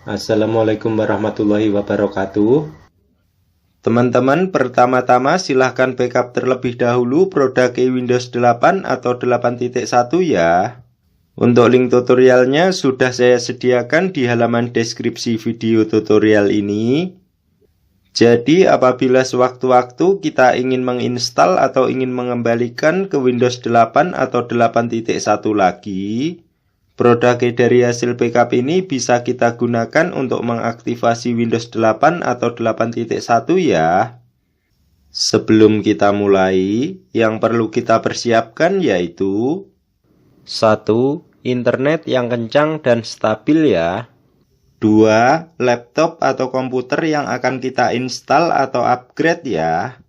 Assalamualaikum warahmatullahi wabarakatuh. Teman-teman, pertama-tama silahkan backup terlebih dahulu produk Windows 8 atau 8.1 ya. Untuk link tutorialnya sudah saya sediakan di halaman deskripsi video tutorial ini. Jadi apabila sewaktu-waktu kita ingin menginstal atau ingin mengembalikan ke Windows 8 atau 8.1 lagi, produk dari hasil backup ini bisa kita gunakan untuk mengaktifasi Windows 8 atau 8.1 ya. Sebelum kita mulai, yang perlu kita persiapkan yaitu 1. Internet yang kencang dan stabil ya. 2. Laptop atau komputer yang akan kita install atau upgrade ya.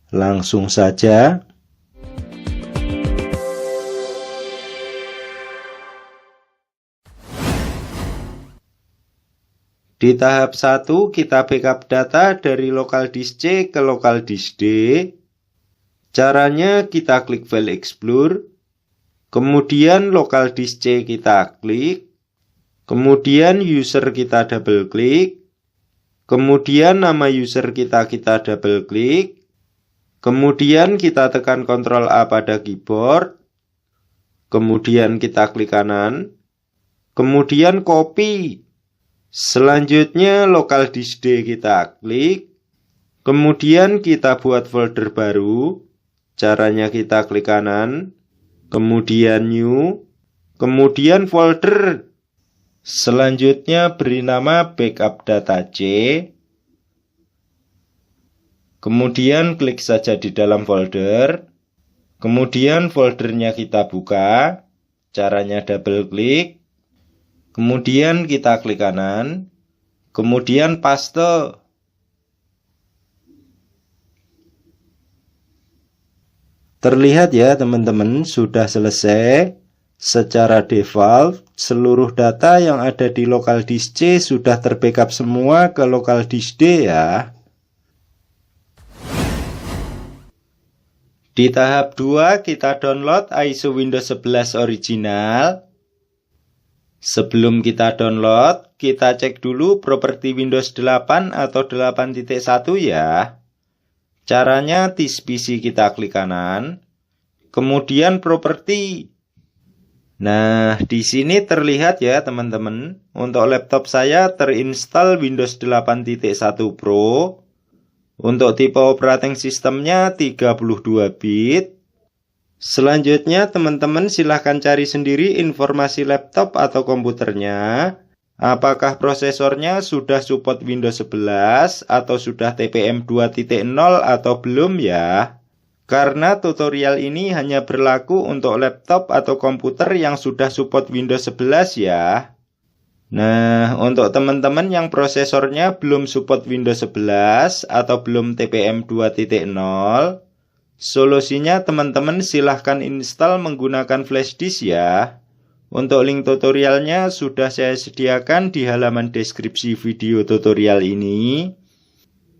Langsung saja. Di tahap 1 kita backup data dari local disk C ke local disk D. Caranya kita klik File Explorer, kemudian local disk C kita klik, kemudian user kita double klik, kemudian nama user kita double klik, kemudian kita tekan Ctrl A pada keyboard, kemudian kita klik kanan, kemudian copy. Selanjutnya local disk D kita klik, kemudian kita buat folder baru. Caranya kita klik kanan, kemudian new, kemudian folder. Selanjutnya beri nama backup data C. Kemudian klik saja di dalam folder. Kemudian foldernya kita buka. Caranya double klik. Kemudian kita klik kanan, kemudian paste. Terlihat ya teman-teman, sudah selesai. Secara default, seluruh data yang ada di local disk C sudah terbackup semua ke local disk D ya. Di tahap 2 kita download ISO Windows 11 original. Sebelum kita download, kita cek dulu properti Windows 8 atau 8.1 ya. Caranya this PC kita klik kanan, kemudian properti. Nah, di sini terlihat ya teman-teman, untuk laptop saya terinstall Windows 8.1 Pro. Untuk tipe operating sistemnya 32 bit. Selanjutnya teman-teman silahkan cari sendiri informasi laptop atau komputernya. Apakah prosesornya sudah support Windows 11 atau sudah TPM 2.0 atau belum ya. Karena tutorial ini hanya berlaku untuk laptop atau komputer yang sudah support Windows 11 ya. Nah, untuk teman-teman yang prosesornya belum support Windows 11 atau belum TPM 2.0, solusinya teman-teman silahkan install menggunakan flash disk ya. Untuk link tutorialnya sudah saya sediakan di halaman deskripsi video tutorial ini.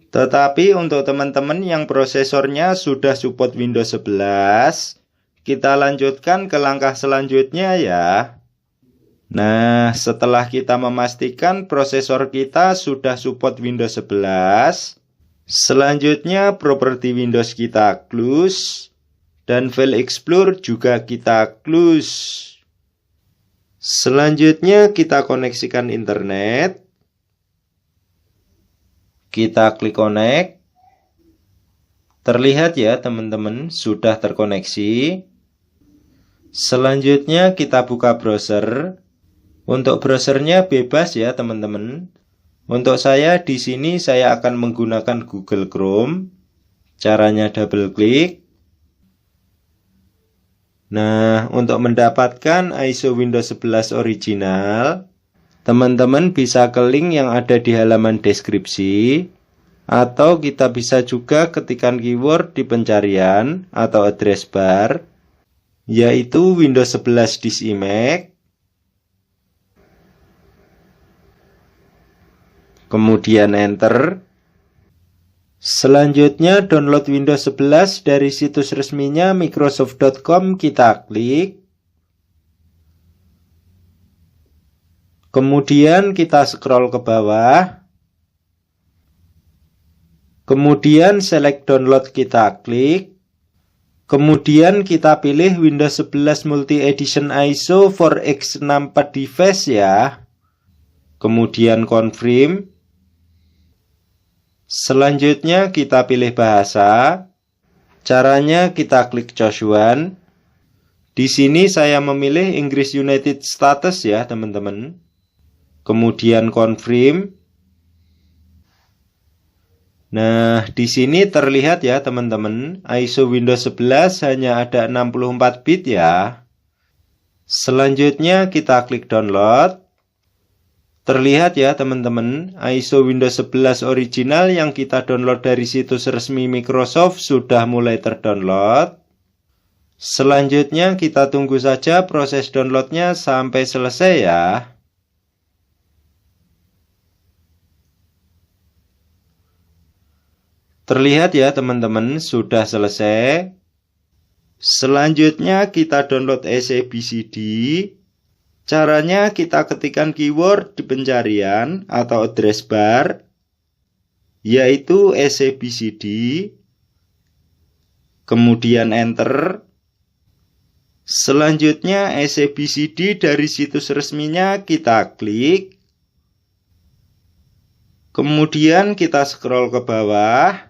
Tetapi untuk teman-teman yang prosesornya sudah support Windows 11, kita lanjutkan ke langkah selanjutnya ya. Nah, setelah kita memastikan prosesor kita sudah support Windows 11, selanjutnya properti Windows kita close, dan File Explorer juga kita close. Selanjutnya kita koneksikan internet. Kita klik connect. Terlihat ya teman-teman, sudah terkoneksi. Selanjutnya kita buka browser. Untuk browsernya bebas ya teman-teman. Untuk saya di sini saya akan menggunakan Google Chrome. Caranya double klik. Nah, untuk mendapatkan ISO Windows 11 original, teman-teman bisa ke link yang ada di halaman deskripsi, atau kita bisa juga ketikkan keyword di pencarian atau address bar, yaitu Windows 11 Disk Image. Kemudian enter. Selanjutnya download Windows 11 dari situs resminya Microsoft.com kita klik. Kemudian kita scroll ke bawah. Kemudian select download, kita klik. Kemudian kita pilih Windows 11 Multi Edition ISO for x64 device ya. Kemudian confirm. Selanjutnya kita pilih bahasa. Caranya kita klik choose one. Di sini saya memilih Inggris United States ya teman-teman. Kemudian confirm. Nah, di sini terlihat ya teman-teman, ISO Windows 11 hanya ada 64 bit ya. Selanjutnya kita klik download. Terlihat ya teman-teman, ISO Windows 11 original yang kita download dari situs resmi Microsoft sudah mulai terdownload. Selanjutnya kita tunggu saja proses downloadnya sampai selesai ya. Terlihat ya teman-teman, sudah selesai. Selanjutnya kita download ECBCD. Caranya kita ketikkan keyword di pencarian atau address bar, yaitu ECBCD. Kemudian enter. Selanjutnya ECBCD dari situs resminya kita klik. Kemudian kita scroll ke bawah.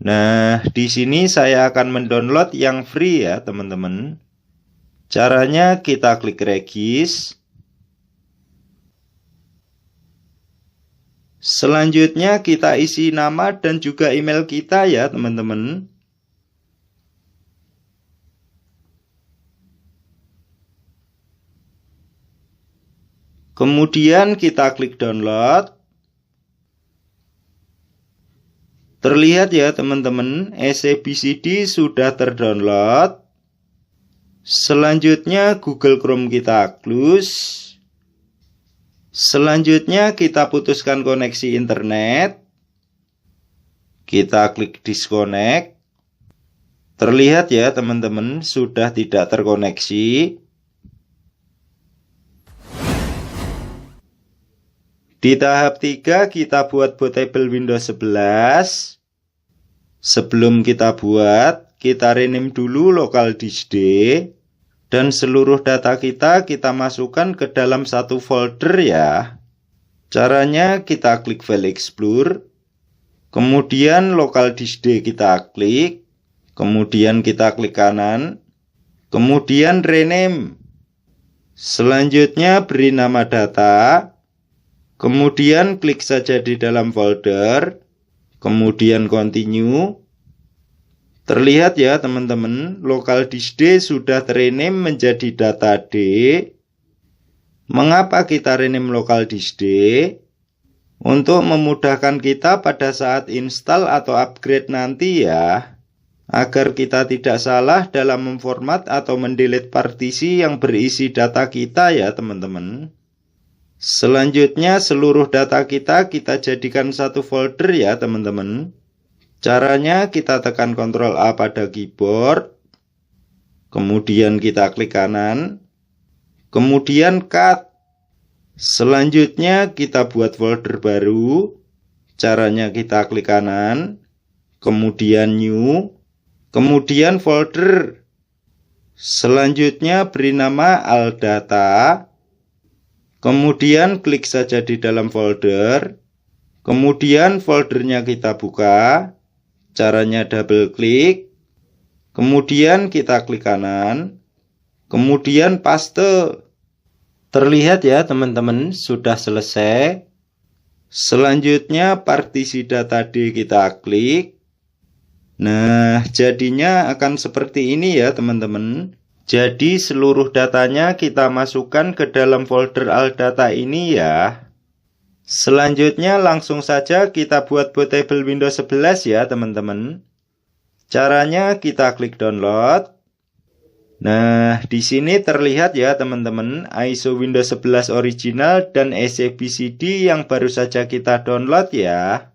Nah, di sini saya akan mendownload yang free ya, teman-teman. Caranya kita klik regis. Selanjutnya kita isi nama dan juga email kita ya, teman-teman. Kemudian kita klik download. Terlihat ya teman-teman, ECBCD sudah terdownload. Selanjutnya Google Chrome kita close. Selanjutnya kita putuskan koneksi internet. Kita klik disconnect. Terlihat ya teman-teman, sudah tidak terkoneksi. Di tahap 3 kita buat bootable Windows 11. Sebelum kita buat, kita rename dulu local disk D. Dan seluruh data kita masukkan ke dalam satu folder ya. Caranya kita klik file explore. Kemudian local disk D kita klik. Kemudian kita klik kanan. Kemudian rename. Selanjutnya beri nama data. Kemudian klik saja di dalam folder, kemudian continue. Terlihat ya teman-teman, local disk D sudah rename menjadi data D. Mengapa kita rename local disk D? Untuk memudahkan kita pada saat install atau upgrade nanti ya, agar kita tidak salah dalam memformat atau mendelete partisi yang berisi data kita ya teman-teman. Selanjutnya seluruh data kita jadikan satu folder ya teman-teman. Caranya kita tekan Ctrl A pada keyboard. Kemudian kita klik kanan. Kemudian cut. Selanjutnya kita buat folder baru. Caranya kita klik kanan. Kemudian new. Kemudian folder. Selanjutnya beri nama all data. Kemudian klik saja di dalam folder. Kemudian foldernya kita buka. Caranya double klik. Kemudian kita klik kanan. Kemudian paste. Terlihat ya teman-teman, sudah selesai. Selanjutnya partisi data D kita klik. Nah, jadinya akan seperti ini ya teman-teman. Jadi seluruh datanya kita masukkan ke dalam folder all data ini ya. Selanjutnya langsung saja kita buat bootable Windows 11 ya teman-teman. Caranya kita klik download. Nah, di sini terlihat ya teman-teman, ISO Windows 11 original dan ECBCD yang baru saja kita download ya.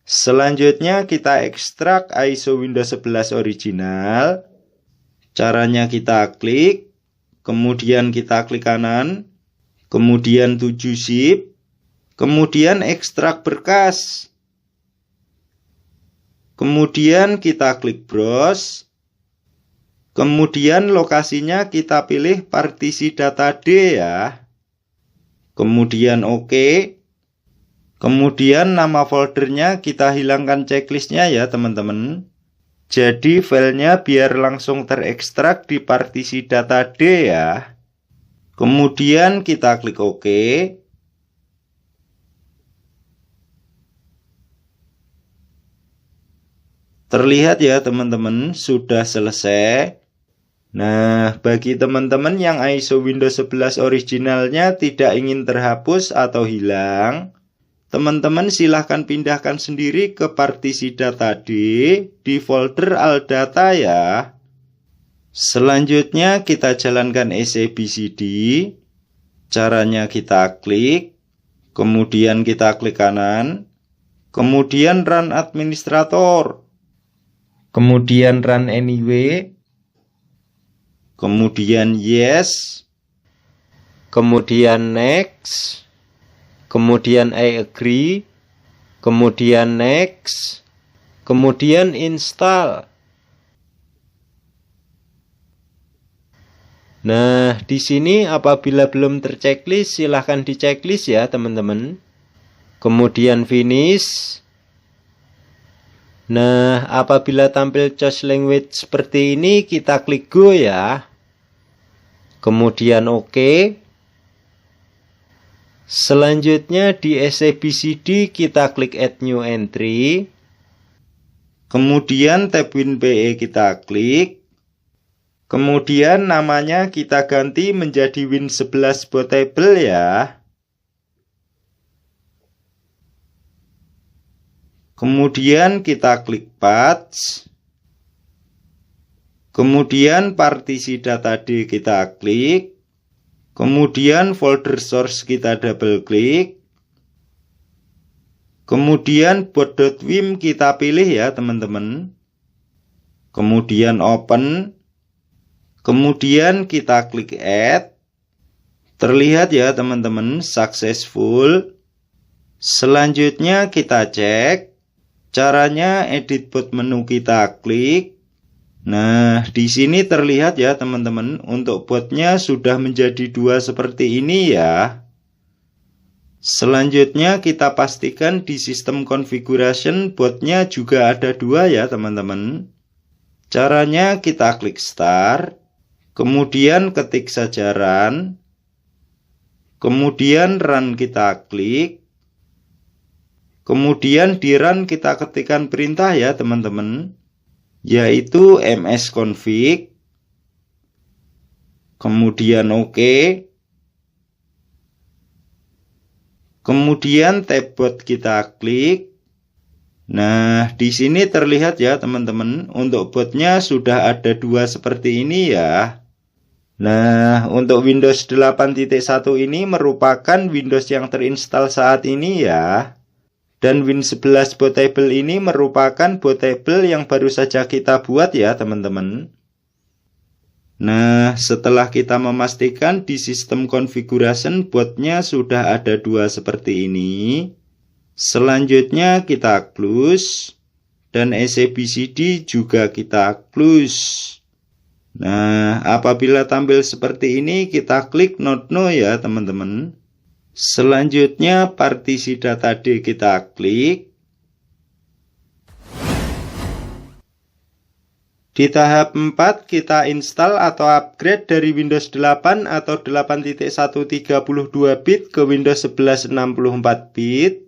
Selanjutnya kita ekstrak ISO Windows 11 original. Caranya kita klik, kemudian kita klik kanan, kemudian 7 zip, kemudian ekstrak berkas. Kemudian kita klik browse. Kemudian lokasinya kita pilih partisi data D ya. Kemudian OK. Kemudian nama foldernya kita hilangkan checklistnya ya teman-teman. Jadi filenya biar langsung terekstrak di partisi data D ya. Kemudian kita klik OK. Terlihat ya teman-teman, sudah selesai. Nah, bagi teman-teman yang ISO Windows 11 originalnya tidak ingin terhapus atau hilang, teman-teman silahkan pindahkan sendiri ke partisi data D di folder all data ya. Selanjutnya kita jalankan ACBCD. Caranya kita klik, kemudian kita klik kanan, kemudian run administrator, kemudian run anyway, kemudian yes, kemudian next, kemudian I agree, kemudian next, kemudian install. Nah, di sini apabila belum terchecklist silahkan diceklis ya teman-teman. Kemudian finish. Nah, apabila tampil choose language seperti ini kita klik go ya. Kemudian OK. Selanjutnya di ACBCD kita klik add new entry. Kemudian tab WinPE kita klik. Kemudian namanya kita ganti menjadi Win11 Bootable ya. Kemudian kita klik patch. Kemudian partisi data D kita klik. Kemudian folder source kita double klik. Kemudian boot.wim kita pilih ya teman-teman. Kemudian open. Kemudian kita klik add. Terlihat ya teman-teman, successful. Selanjutnya kita cek. Caranya edit boot menu kita klik. Nah, di sini terlihat ya teman-teman, untuk botnya sudah menjadi 2 seperti ini ya. Selanjutnya kita pastikan di sistem configuration botnya juga ada 2 ya teman-teman. Caranya kita klik start. Kemudian ketik saja run. Kemudian run kita klik. Kemudian di run kita ketikkan perintah ya teman-teman. Yaitu msconfig. Kemudian OK. Kemudian tab bot kita klik. Nah, di sini terlihat ya teman-teman, untuk botnya sudah ada 2 seperti ini ya. Nah, untuk Windows 8.1 ini merupakan Windows yang terinstall saat ini ya. Dan Win11 Bootable ini merupakan bootable yang baru saja kita buat ya teman-teman. Nah, setelah kita memastikan di sistem configuration botnya sudah ada 2 seperti ini. Selanjutnya kita close. Dan ACBCD juga kita close. Nah, apabila tampil seperti ini kita klik not no ya teman-teman. Selanjutnya partisi data D kita klik. Di tahap 4 kita install atau upgrade dari Windows 8 atau 8.1 32 bit ke Windows 11 64 bit.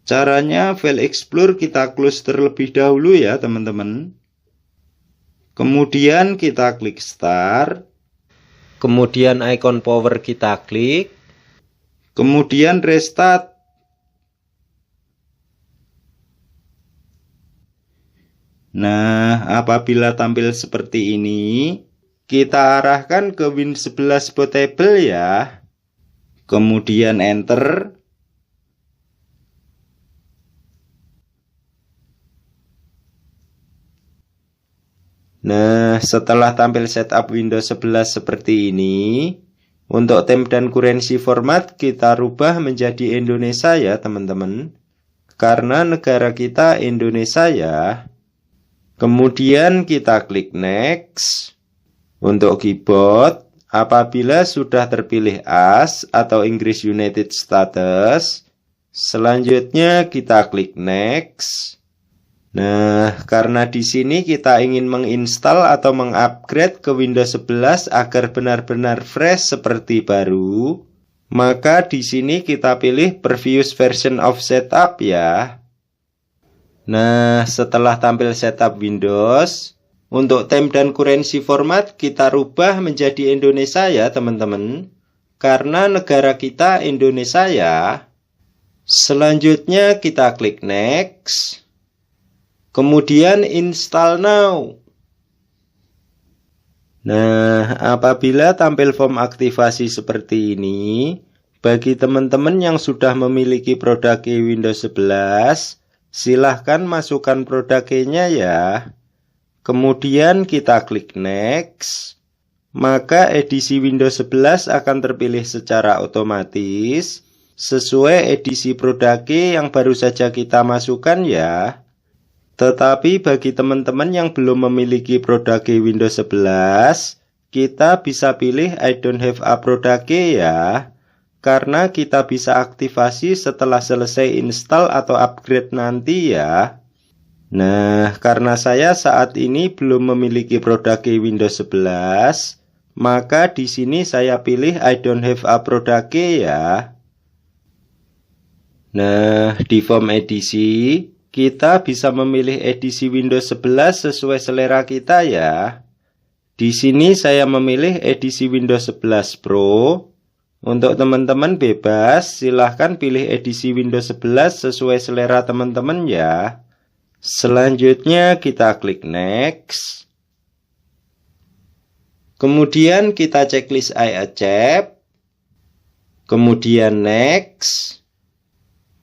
Caranya File Explorer kita close terlebih dahulu ya teman-teman. Kemudian kita klik start. Kemudian icon power kita klik. Kemudian restart. Nah, apabila tampil seperti ini, kita arahkan ke Win11 Bootable ya. Kemudian enter. Nah, setelah tampil setup Windows 11 seperti ini, untuk temp dan currency format kita rubah menjadi Indonesia ya teman-teman. Karena negara kita Indonesia ya. Kemudian kita klik next. Untuk keyboard, apabila sudah terpilih AS atau English United Status, selanjutnya kita klik next. Nah, karena di sini kita ingin menginstal atau mengupgrade ke Windows 11 agar benar-benar fresh seperti baru, maka di sini kita pilih previous version of setup ya. Nah, setelah tampil setup Windows, untuk temp dan currency format kita rubah menjadi Indonesia ya teman-teman. Karena negara kita Indonesia ya. Selanjutnya kita klik next. Kemudian install now. Nah, apabila tampil form aktivasi seperti ini, bagi teman-teman yang sudah memiliki produk Windows 11, silahkan masukkan produk nya ya. Kemudian kita klik next. Maka edisi Windows 11 akan terpilih secara otomatis sesuai edisi produk yang baru saja kita masukkan ya. Tetapi bagi teman-teman yang belum memiliki produk Windows 11, kita bisa pilih I don't have a product ya. Karena kita bisa aktivasi setelah selesai install atau upgrade nanti ya. Nah, karena saya saat ini belum memiliki produk Windows 11, maka di sini saya pilih I don't have a product ya. Nah, di form edisi, kita bisa memilih edisi Windows 11 sesuai selera kita ya. Di sini saya memilih edisi Windows 11 Pro. Untuk teman-teman bebas, silahkan pilih edisi Windows 11 sesuai selera teman-teman ya. Selanjutnya kita klik next. Kemudian kita checklist I accept. Kemudian next.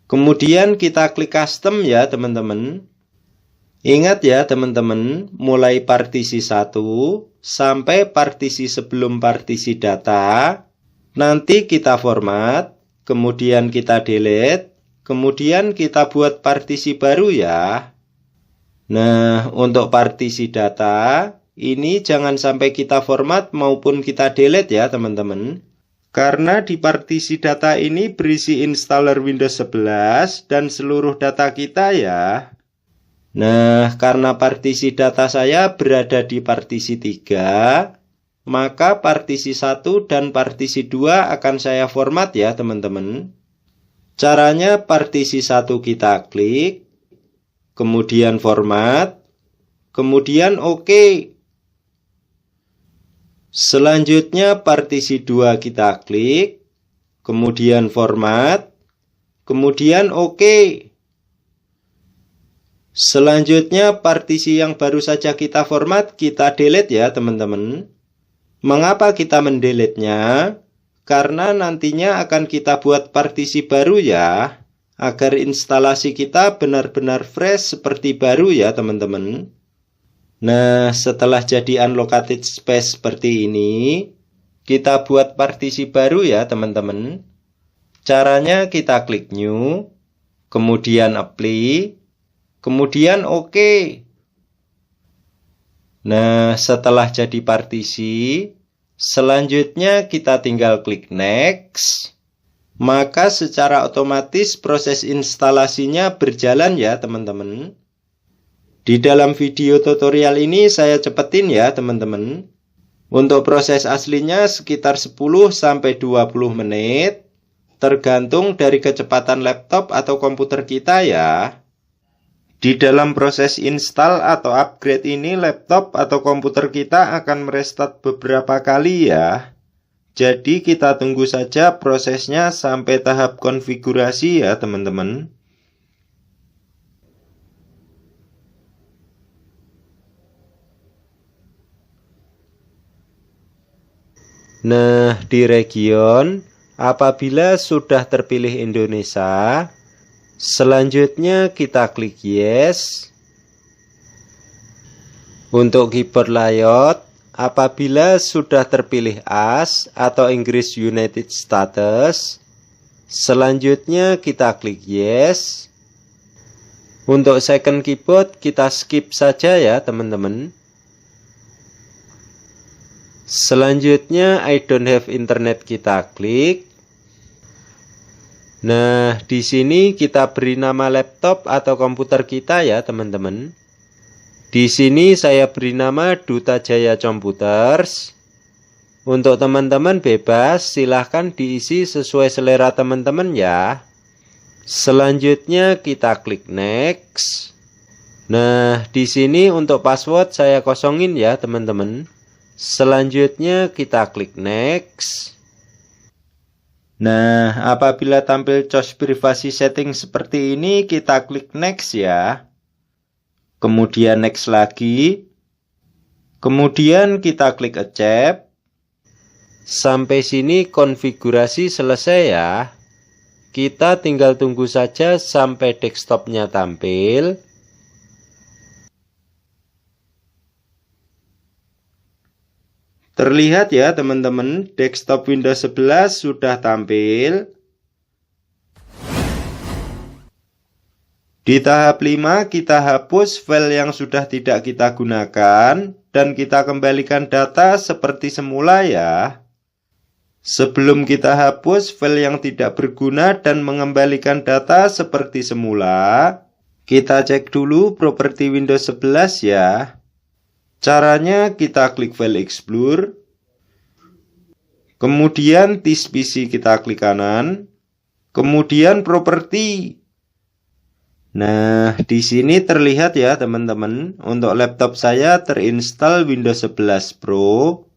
Kemudian kita klik custom ya teman-teman. Ingat ya teman-teman, mulai partisi 1 sampai partisi sebelum partisi data, nanti kita format, kemudian kita delete, kemudian kita buat partisi baru ya. Nah, untuk partisi data, ini jangan sampai kita format maupun kita delete ya teman-teman. Karena di partisi data ini berisi installer Windows 11 dan seluruh data kita ya. Nah, karena partisi data saya berada di partisi 3, maka partisi 1 dan partisi 2 akan saya format ya teman-teman. Caranya partisi 1 kita klik, kemudian format, kemudian OK. Selanjutnya partisi 2 kita klik, kemudian format, kemudian OK. Selanjutnya partisi yang baru saja kita format kita delete ya teman-teman. Mengapa kita mendelete-nya? Karena nantinya akan kita buat partisi baru ya, agar instalasi kita benar-benar fresh seperti baru ya teman-teman. Nah, setelah jadi unallocated space seperti ini, kita buat partisi baru ya teman-teman. Caranya kita klik new, kemudian apply, kemudian OK. Nah, setelah jadi partisi, selanjutnya kita tinggal klik next. Maka secara otomatis proses instalasinya berjalan ya teman-teman. Di dalam video tutorial ini saya cepetin ya teman-teman. Untuk proses aslinya sekitar 10-20 menit. Tergantung dari kecepatan laptop atau komputer kita ya. Di dalam proses install atau upgrade ini laptop atau komputer kita akan merestart beberapa kali ya. Jadi kita tunggu saja prosesnya sampai tahap konfigurasi ya teman-teman. Nah, di region, apabila sudah terpilih Indonesia, selanjutnya kita klik yes. Untuk keyboard layout, apabila sudah terpilih AS atau Inggris United States, selanjutnya kita klik Yes. Untuk second keyboard kita skip saja ya teman-teman. Selanjutnya I don't have internet kita klik. Nah, di sini kita beri nama laptop atau komputer kita ya teman-teman. Di sini saya beri nama Duta Jaya Computers. Untuk teman-teman bebas, silahkan diisi sesuai selera teman-teman ya. Selanjutnya kita klik Next. Nah, di sini untuk password saya kosongin ya teman-teman. Selanjutnya kita klik Next. Nah, apabila tampil choose privasi setting seperti ini, kita klik Next ya. Kemudian Next lagi. Kemudian kita klik Accept. Sampai sini konfigurasi selesai ya. Kita tinggal tunggu saja sampai desktopnya tampil. Terlihat ya teman-teman, desktop Windows 11 sudah tampil. Di tahap 5 kita hapus file yang sudah tidak kita gunakan dan kita kembalikan data seperti semula ya. Sebelum kita hapus file yang tidak berguna dan mengembalikan data seperti semula, kita cek dulu properti Windows 11 ya. Caranya kita klik File Explorer, kemudian This PC kita klik kanan, kemudian Properti. Nah, di sini terlihat ya teman-teman, untuk laptop saya terinstall Windows 11 Pro,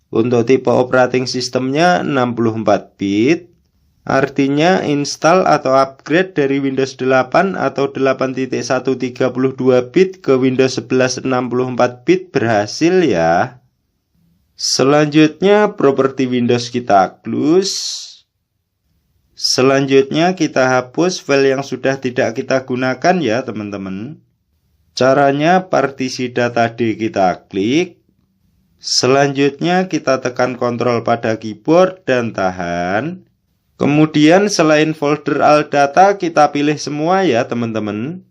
untuk tipe operating sistemnya 64 bit. Artinya install atau upgrade dari Windows 8 atau 8.1 32 bit ke Windows 11 64 bit berhasil ya. Selanjutnya properti Windows kita close. Selanjutnya kita hapus file yang sudah tidak kita gunakan ya teman-teman. Caranya partisi data D kita klik. Selanjutnya kita tekan kontrol pada keyboard dan tahan. Kemudian selain folder all data kita pilih semua ya teman-teman.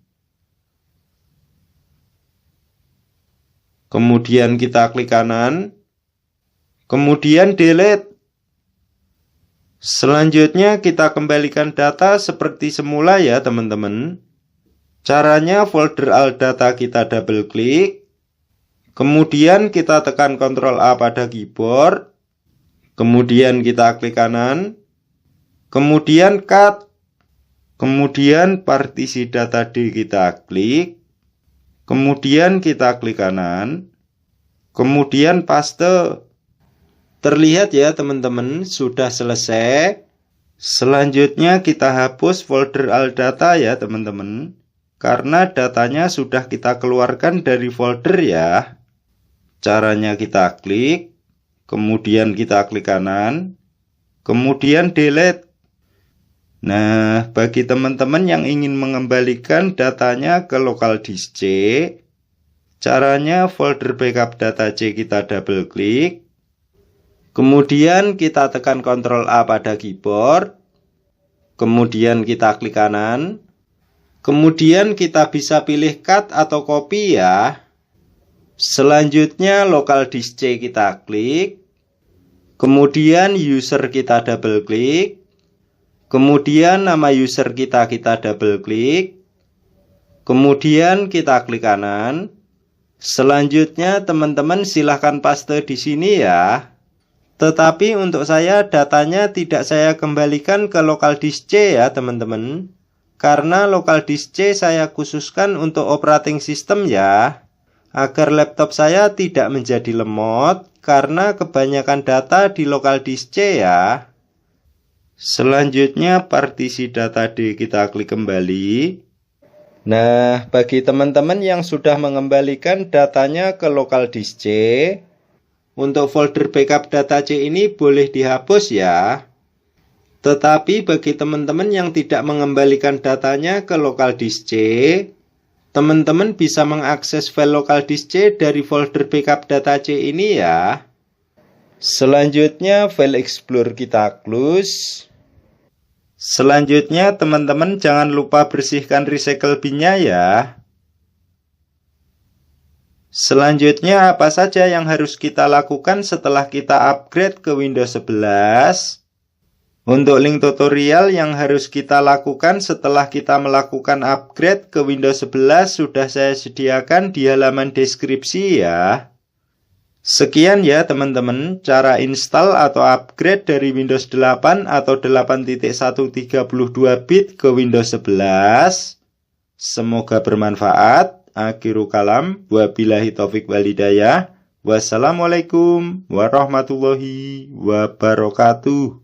Kemudian kita klik kanan. Kemudian delete. Selanjutnya kita kembalikan data seperti semula ya teman-teman. Caranya folder all data kita double klik. Kemudian kita tekan Ctrl A pada keyboard. Kemudian kita klik kanan. Kemudian cut. Kemudian partisi data D kita klik. Kemudian kita klik kanan. Kemudian paste. Terlihat ya teman-teman, sudah selesai. Selanjutnya kita hapus folder all data ya teman-teman. Karena datanya sudah kita keluarkan dari folder ya. Caranya kita klik. Kemudian kita klik kanan. Kemudian delete. Nah, bagi teman-teman yang ingin mengembalikan datanya ke local disk C, caranya folder backup data C kita double klik. Kemudian kita tekan Ctrl A pada keyboard. Kemudian kita klik kanan. Kemudian kita bisa pilih cut atau copy ya. Selanjutnya local disk C kita klik. Kemudian user kita double klik. Kemudian nama user kita double klik. Kemudian kita klik kanan. Selanjutnya teman-teman silahkan paste di sini ya. Tetapi untuk saya datanya tidak saya kembalikan ke local disk C ya teman-teman. Karena local disk C saya khususkan untuk operating system ya. Agar laptop saya tidak menjadi lemot karena kebanyakan data di local disk C ya. Selanjutnya partisi data D kita klik kembali. Nah, bagi teman-teman yang sudah mengembalikan datanya ke local disk C, untuk folder backup data C ini boleh dihapus ya. Tetapi bagi teman-teman yang tidak mengembalikan datanya ke local disk C, Teman-teman bisa mengakses file lokal disk C dari folder backup data C ini ya. Selanjutnya file Explorer kita close. Selanjutnya teman-teman jangan lupa bersihkan recycle bin-nya ya. Selanjutnya apa saja yang harus kita lakukan setelah kita upgrade ke Windows 11? Untuk link tutorial yang harus kita lakukan setelah kita melakukan upgrade ke Windows 11 sudah saya sediakan di halaman deskripsi ya. Sekian ya teman-teman, cara install atau upgrade dari Windows 8 atau 8.1 bit ke Windows 11. Semoga bermanfaat. Akhiru kalam, wabillahi taufik walhidayah. Wassalamualaikum warahmatullahi wabarakatuh.